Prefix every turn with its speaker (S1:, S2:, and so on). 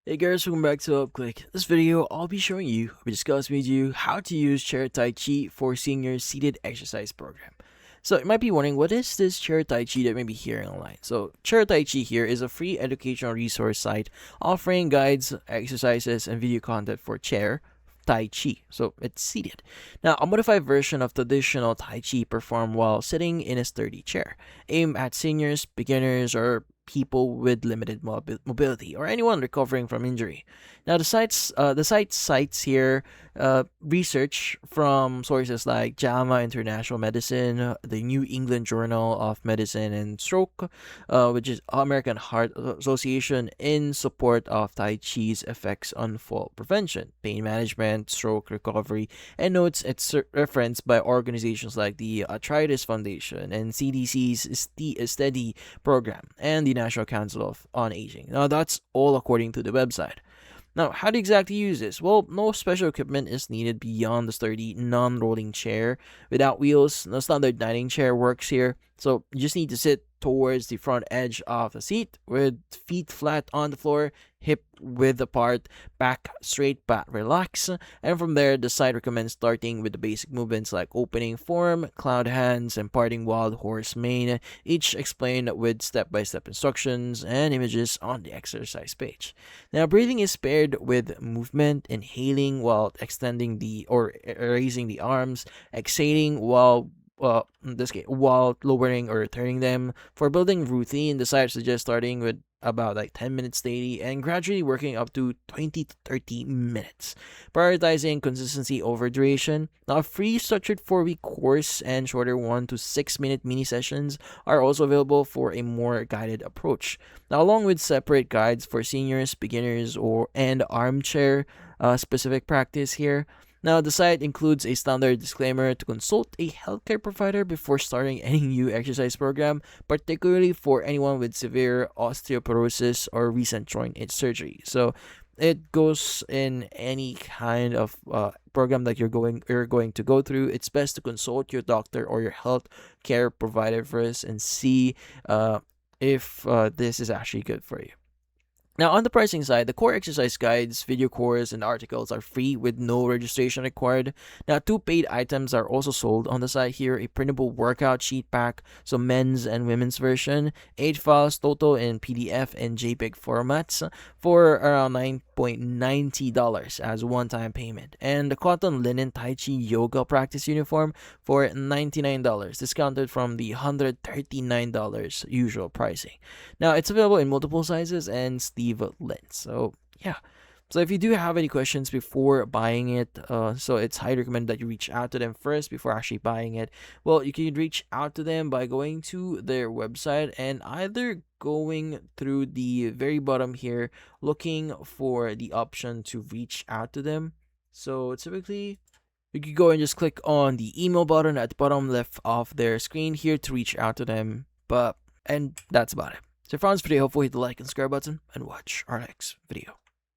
S1: Hey guys, welcome back to UpClick. This video, I'll be showing you, I'll be discussing with you how to use Chair Tai Chi for senior seated exercise program. So you might be wondering, what is this Chair Tai Chi that you may be hearing online? So Chair Tai Chi here is a free educational resource site offering guides, exercises, and video content for chair Tai Chi. So it's seated. Now, a modified version of traditional Tai Chi performed while sitting in a sturdy chair, aimed at seniors, beginners, or people with limited mobility or anyone recovering from injury. Now, the site cites here research from sources like JAMA International Medicine, the New England Journal of Medicine and Stroke, which is American Heart Association, in support of Tai Chi's effects on fall prevention, pain management, stroke recovery, and notes it's referenced by organizations like the Arthritis Foundation and CDC's Steady program and the National Council on Aging. Now, that's all according to the website. Now, how to exactly use this? Well, no special equipment is needed beyond the sturdy non-rolling chair without wheels. No standard dining chair works here. So you just need to sit towards the front edge of the seat with feet flat on the floor, hip width apart, back straight but relax. And from there, the site recommends starting with the basic movements like opening form, cloud hands, and parting wild horse mane, each explained with step-by-step instructions and images on the exercise page. Now, breathing is paired with movement, inhaling while extending or raising the arms, exhaling in this case, while lowering or turning them. For building routine, the site suggests starting with about like 10 minutes daily and gradually working up to 20 to 30 minutes, prioritizing consistency over duration. Now, a free structured 4-week course and shorter 1 to 6 minute mini sessions are also available for a more guided approach. Now, along with separate guides for seniors, beginners, and armchair specific practice here. Now, the site includes a standard disclaimer to consult a healthcare provider before starting any new exercise program, particularly for anyone with severe osteoporosis or recent joint surgery. So, it goes in any kind of program that you're going to go through. It's best to consult your doctor or your health care provider first and see if this is actually good for you. Now, on the pricing side, the core exercise guides, video course, and articles are free with no registration required. Now, 2 paid items are also sold on the site here: a printable workout sheet pack, so men's and women's version, 8 files total in PDF and JPEG formats for around $9.90 as one-time payment, and the cotton linen Tai Chi yoga practice uniform for $99, discounted from the $139 usual pricing. Now, it's available in multiple sizes and Steve lengths. So, yeah. So, if you do have any questions before buying it, so it's highly recommended that you reach out to them first before actually buying it. Well, you can reach out to them by going to their website and either going through the very bottom here, looking for the option to reach out to them. So, typically, you can go and just click on the email button at the bottom left of their screen here to reach out to them. And that's about it. So if you found this video helpful, hit the like and subscribe button and watch our next video.